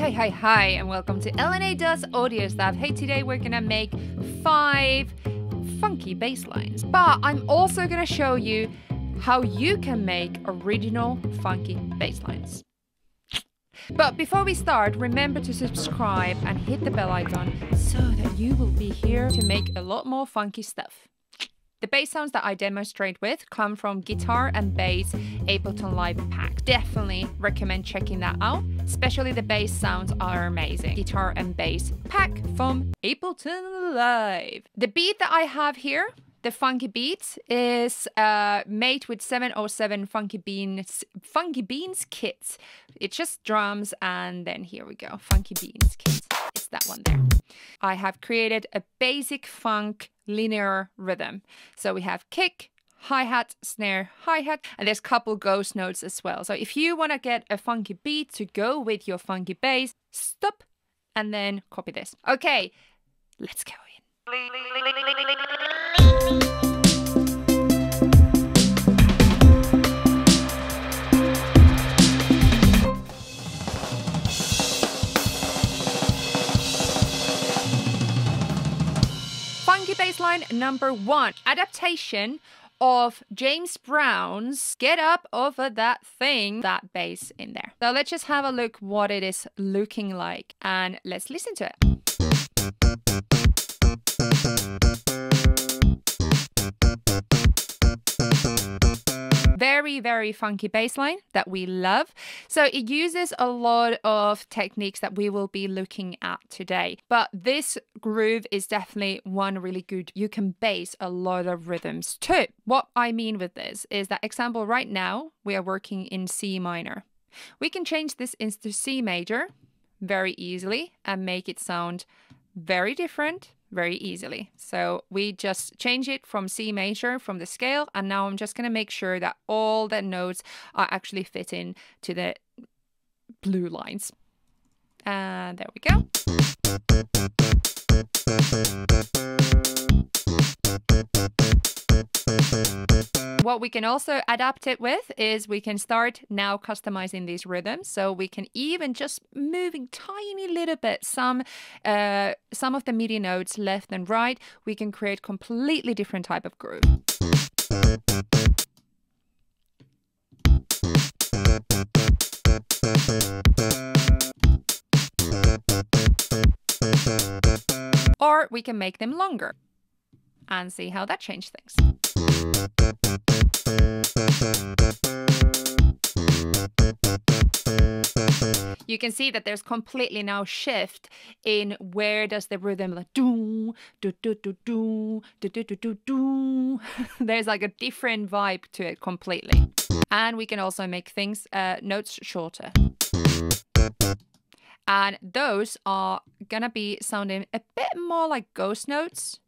Hi, and welcome to LNA Does Audio Stuff. Hey, today we're gonna make 5 funky bass lines, but I'm also gonna show you how you can make original funky bass lines. But before we start, remember to subscribe and hit the bell icon so that you will be here to make a lot more funky stuff. The bass sounds that I demonstrate with come from Guitar and Bass Ableton Live pack. Definitely recommend checking that out. Especially the bass sounds are amazing. Guitar and Bass pack from Ableton Live. The beat that I have here, the funky beat, is made with 707 Funky Beans kits. It's just drums, and then here we go, Funky Beans kit. It's that one there. I have created a basic funk linear rhythm. So we have kick, hi-hat, snare, hi-hat, and there's a couple ghost notes as well. So if you want to get a funky beat to go with your funky bass, stop and then copy this. Okay, let's go in. Funky bassline number 1, adaptation of James Brown's Get Up Over That Thing, that bass in there. So let's just have a look what it is looking like and let's listen to it. Very funky bass line that we love. So it uses a lot of techniques that we will be looking at today. But this groove is definitely one really good. You can base a lot of rhythms too. What I mean with this is that example right now, we are working in C minor. We can change this into C major very easily and make it sound very different very easily. So we just change it from C major from the scale, and now I'm just going to make sure that all the notes are actually fitting to the blue lines. And there we go. What we can also adapt it with is we can start now customizing these rhythms. So we can even just moving tiny little bit some of the MIDI notes left and right. We can create completely different type of groove. Or we can make them longer and see how that changes things. You can see that there's completely now shift in where does the rhythm like do do do do do do do do do do. There's like a different vibe to it completely. And we can also make things notes shorter. And those are gonna be sounding a bit more like ghost notes,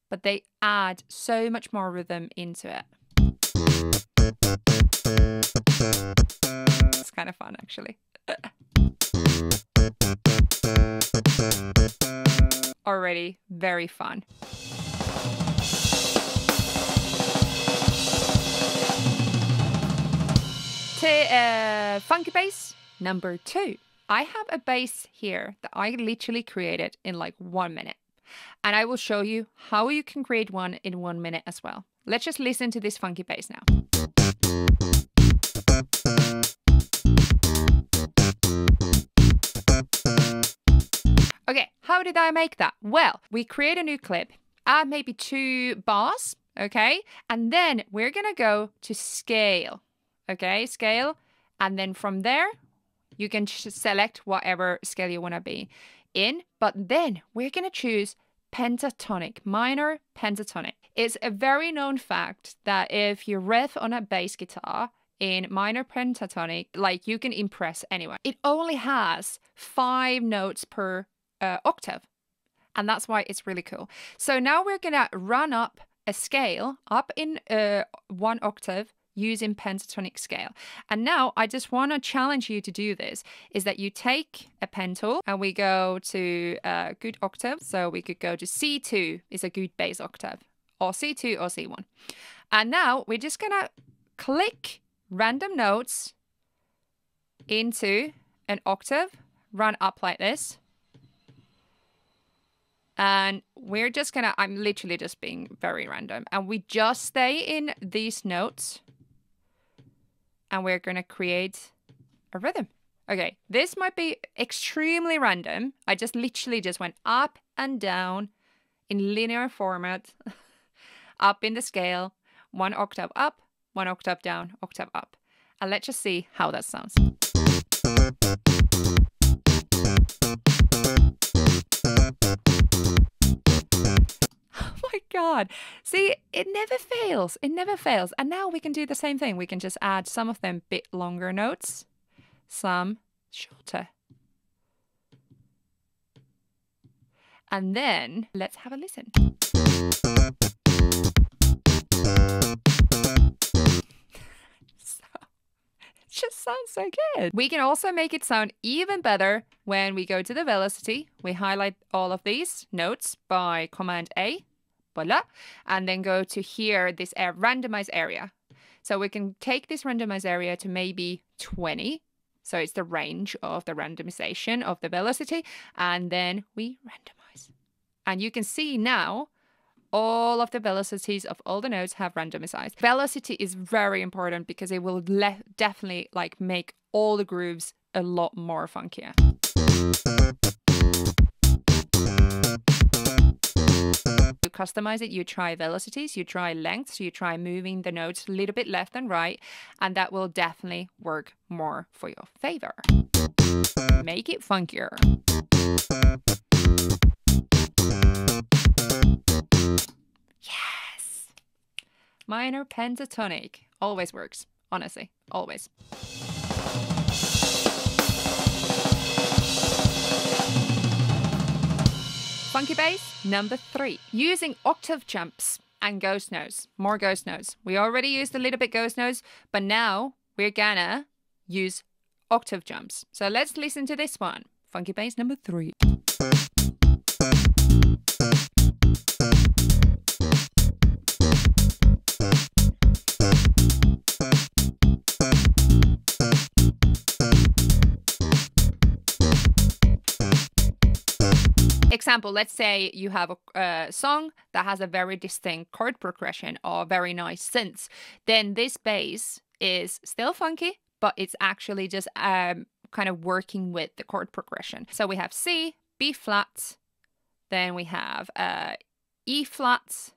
but they add so much more rhythm into it. It's kind of fun, actually. Already very fun. Funky bass number 2. I have a bass here that I literally created in like 1 minute. And I will show you how you can create one in 1 minute as well. Let's just listen to this funky bass now. Okay, how did I make that? Well, we create a new clip, add maybe 2 bars, okay? And then we're gonna go to scale, okay? Scale, and then from there, you can select whatever scale you wanna be in, but then we're gonna choose pentatonic, minor pentatonic. It's a very known fact that if you riff on a bass guitar in minor pentatonic, like you can impress anyone. It only has 5 notes per octave, and that's why it's really cool. So now we're gonna run up a scale up in 1 octave using pentatonic scale. And now I just want to challenge you to do this, is that you take a pen tool and we go to a good octave. So we could go to C2 is a good bass octave, or C2 or C1. And now we're just gonna click random notes into an octave run up like this. And we're just gonna, I'm literally just being very random. And we just stay in these notes. And we're gonna create a rhythm. Okay, this might be extremely random. I just literally just went up and down in linear format, up in the scale, 1 octave up, 1 octave down, octave up. And let's just see how that sounds. Oh my God. See, it never fails. It never fails. And now we can do the same thing. We can just add some of them bit longer notes, some shorter. And then let's have a listen. Just sounds so good. We can also make it sound even better when we go to the velocity. We highlight all of these notes by Command A, voila, and then go to here, this randomize area. So we can take this randomize area to maybe 20. So it's the range of the randomization of the velocity, and then we randomize. And you can see now all of the velocities of all the notes have randomized. Velocity is very important because it will definitely like make all the grooves a lot more funkier. To customize it, you try velocities, you try lengths, you try moving the notes a little bit left and right, and that will definitely work more for your favor. Make it funkier. Yes! Minor pentatonic. Always works. Honestly. Always. Funky bass, number 3. Using octave jumps and ghost notes. More ghost notes. We already used a little bit ghost notes, but now we're gonna use octave jumps. So let's listen to this one. Funky bass, number 3. Example, let's say you have a song that has a very distinct chord progression or very nice synths. Then this bass is still funky, but it's actually just kind of working with the chord progression. So we have C, B flat, then we have E flat,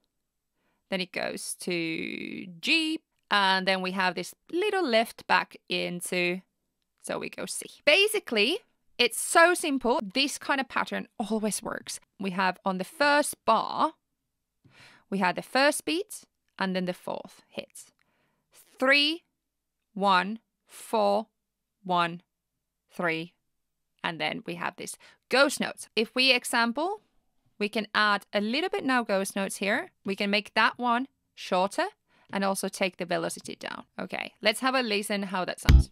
then it goes to G, and then we have this little lift back into, so we go C. Basically, it's so simple. This kind of pattern always works. We have on the first bar, we have the first beat and then the fourth hit. 3, 1, 4, 1, 3. And then we have this ghost notes. If we example, we can add a little bit now ghost notes here. We can make that one shorter and also take the velocity down. Okay, let's have a listen how that sounds.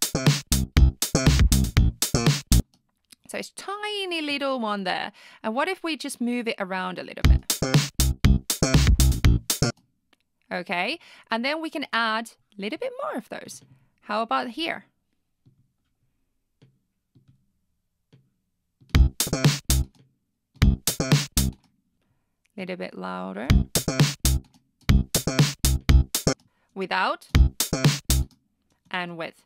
So it's tiny little one there. And what if we just move it around a little bit? Okay, and then we can add a little bit more of those. How about here? Little bit louder. Without and with.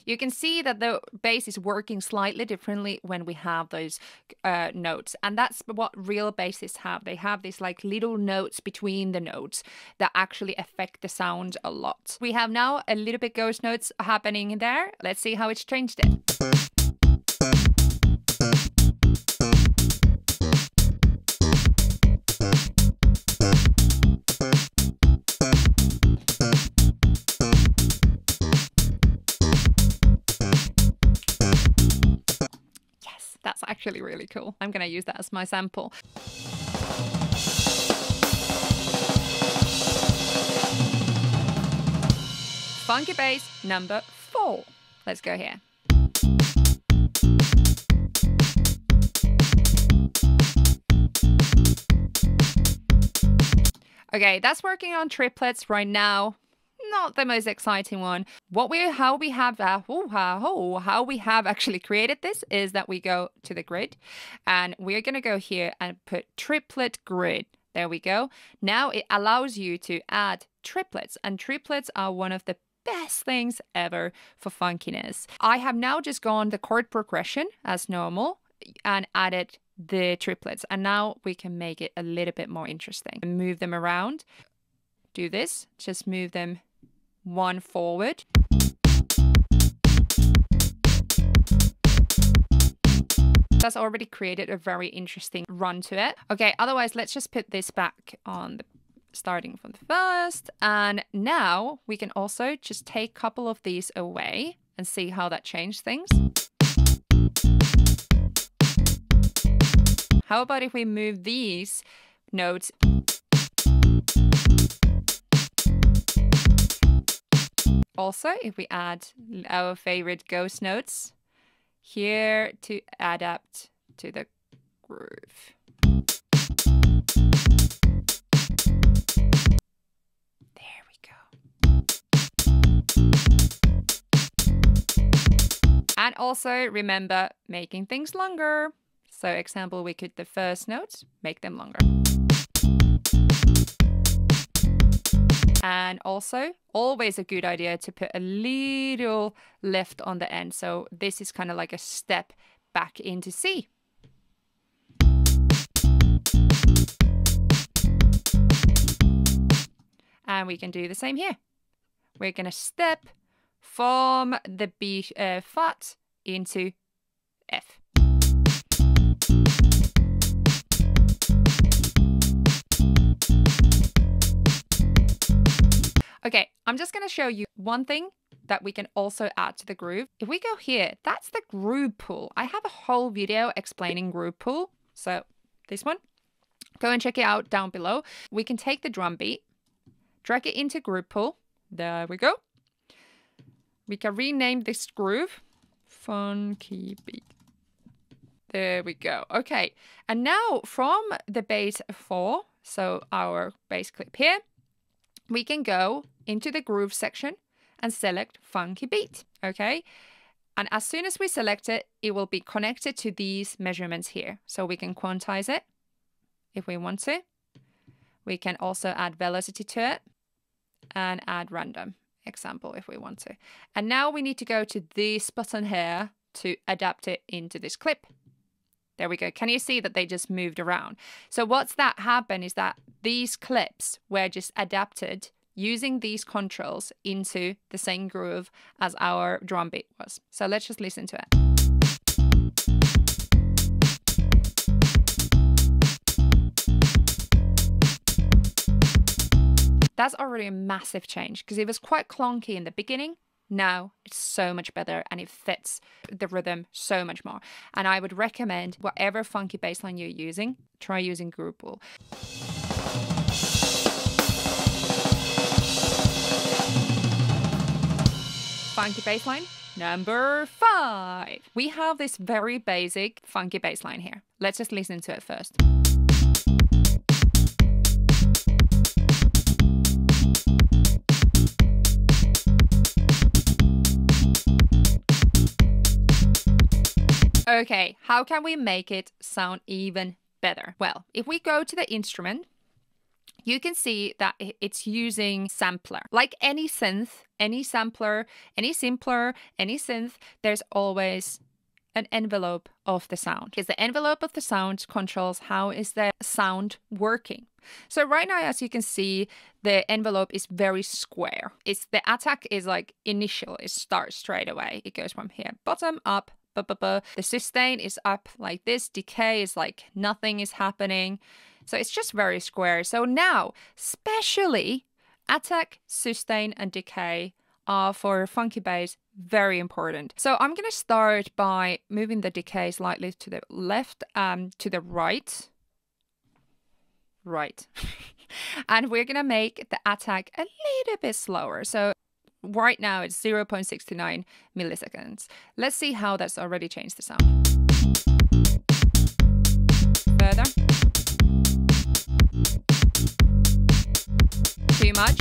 You can see that the bass is working slightly differently when we have those notes. And that's what real bassists have. They have these like little notes between the notes that actually affect the sound a lot. We have now a little bit ghost notes happening there. Let's see how it's changed it. That's actually really cool. I'm going to use that as my sample. Funky bass number 4. Let's go here. Okay, that's working on triplets right now. not the most exciting one. How we have actually created this is that we go to the grid, and we're going to go here and put triplet grid. There we go. Now it allows you to add triplets, and triplets are one of the best things ever for funkiness. I have now just gone the chord progression as normal and added the triplets, and now we can make it a little bit more interesting. Move them around. Do this, just move them one forward. That's already created a very interesting run to it. Okay, otherwise let's just put this back on the starting from the first. And now we can also just take a couple of these away and see how that changed things. How about if we move these notes? Also, if we add our favorite ghost notes here to adapt to the groove. There we go. And also remember making things longer. So example, we could the first notes, make them longer. And also, always a good idea to put a little lift on the end. So this is kind of like a step back into C. And we can do the same here. We're going to step from the B flat into F. Okay, I'm just going to show you one thing that we can also add to the groove. If we go here, that's the groove pool. I have a whole video explaining groove pool. So this one, go and check it out down below. We can take the drum beat, drag it into groove pool. There we go. We can rename this groove funky beat. There we go. Okay, and now from the bass 4, so our bass clip here, we can go into the groove section and select funky beat, okay? And as soon as we select it, it will be connected to these measurements here. So we can quantize it if we want to. We can also add velocity to it and add random example if we want to. And now we need to go to this button here to adapt it into this clip. There we go. Can you see that they just moved around? So what's that happened is that these clips were just adapted using these controls into the same groove as our drum beat was. So let's just listen to it. That's already a massive change because it was quite clunky in the beginning. Now it's so much better and it fits the rhythm so much more. And I would recommend whatever funky bassline you're using, try using groove pool. Funky bassline number 5. We have this very basic funky bassline here. Let's just listen to it first. Okay, how can we make it sound even better? Well, if we go to the instrument, you can see that it's using sampler. Like any synth, any sampler, any simpler, any synth, there's always an envelope of the sound. Because the envelope of the sound controls how is the sound working. So right now, as you can see, the envelope is very square. The attack is like initial, it starts straight away. It goes from here, bottom, up, the sustain is up like this, decay is like nothing is happening. So it's just very square. So now, especially attack, sustain, and decay are for funky bass very important. So I'm going to start by moving the decay slightly to the left, to the right. And we're going to make the attack a little bit slower. So right now it's 0.69 milliseconds. Let's see how that's already changed the sound. Further. Too much.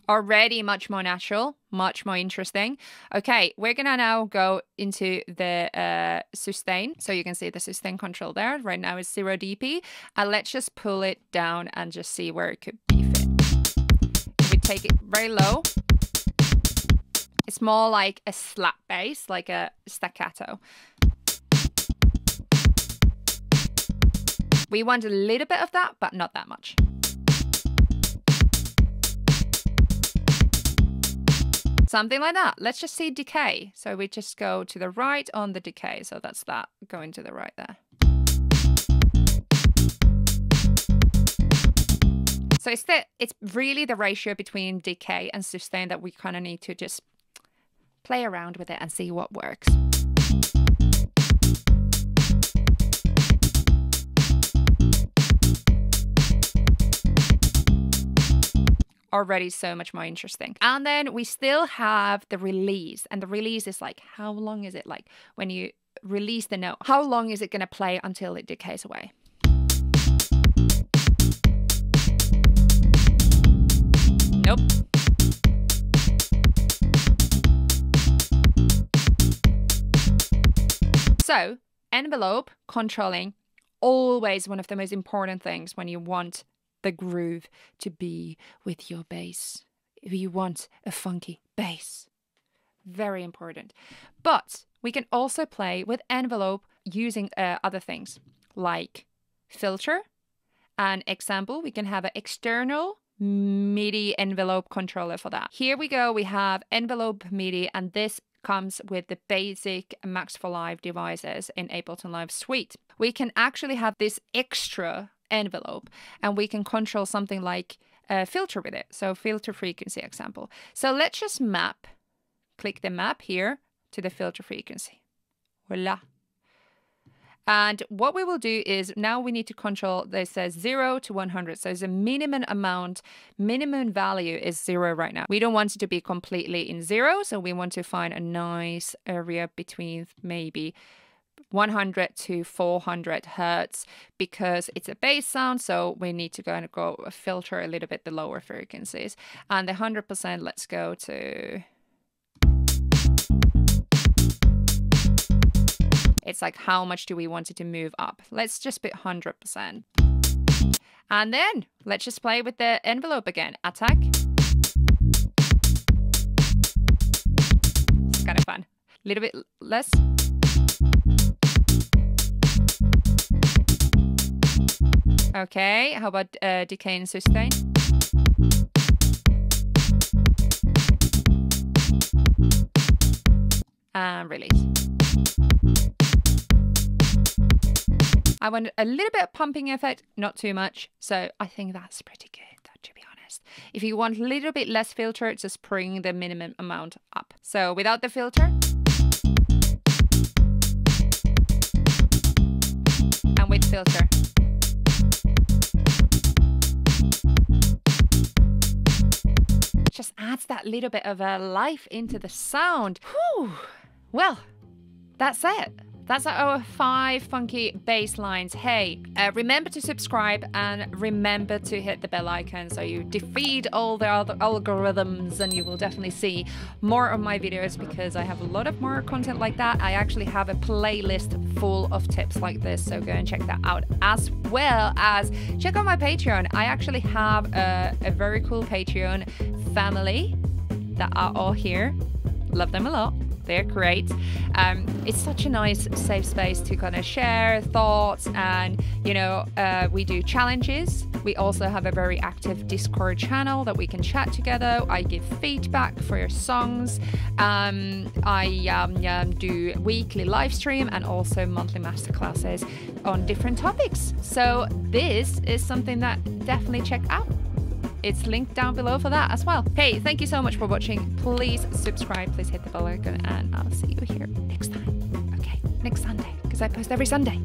Already much more natural, much more interesting. Okay, we're gonna now go into the sustain. So you can see the sustain control there. Right now it's 0 dB. And let's just pull it down and just see where it could be fit. If we take it very low, it's more like a slap bass, like a staccato. We want a little bit of that, but not that much. Something like that. Let's just see decay. So we just go to the right on the decay. So that's that going to the right there. So it's really the ratio between decay and sustain that we kind of need to just play around with it and see what works. Already so much more interesting. And then we still have the release, and the release is like, how long is it, like when you release the note, how long is it going to play until it decays away? Nope. So envelope controlling, always one of the most important things when you want the groove to be with your bass. If you want a funky bass, very important. But we can also play with envelope using other things like filter. An example, we can have an external MIDI envelope controller for that. Here we go, we have envelope MIDI, and this comes with the basic Max for Live devices in Ableton Live Suite. We can actually have this extra envelope and we can control something like a filter with it. So filter frequency example. So let's just click the map here to the filter frequency. Voila. And what we will do is now we need to control, this says 0 to 100. So it's a minimum amount, minimum value is 0 right now. We don't want it to be completely in 0. So we want to find a nice area between maybe 100 to 400 hertz because it's a bass sound. So we need to go filter a little bit the lower frequencies. And the 100%, let's go to... It's like, how much do we want it to move up? Let's just put 100%. And then let's just play with the envelope again. Attack. It's kind of fun. A little bit less. Okay, how about decay and sustain? And release. I want a little bit of pumping effect, not too much. So I think that's pretty good, to be honest. If you want a little bit less filter, just bring the minimum amount up. So without the filter. And with filter. It just adds that little bit of a life into the sound. Whew. Well, that's it. That's our 5 funky bass lines. Hey, remember to subscribe and remember to hit the bell icon so you defeat all the other algorithms and you will definitely see more of my videos because I have a lot of more content like that. I actually have a playlist full of tips like this, so go and check that out, as well as check out my Patreon. I actually have a very cool Patreon family that are all here. Love them a lot. They're great. It's such a nice safe space to kind of share thoughts and, you know, we do challenges. We also have a very active Discord channel that we can chat together. I give feedback for your songs. I do weekly live stream and also monthly masterclasses on different topics. So this is something that definitely check out. It's linked down below for that as well. Hey, thank you so much for watching. Please subscribe, please hit the bell icon, and I'll see you here next time. Okay, next Sunday, because I post every Sunday.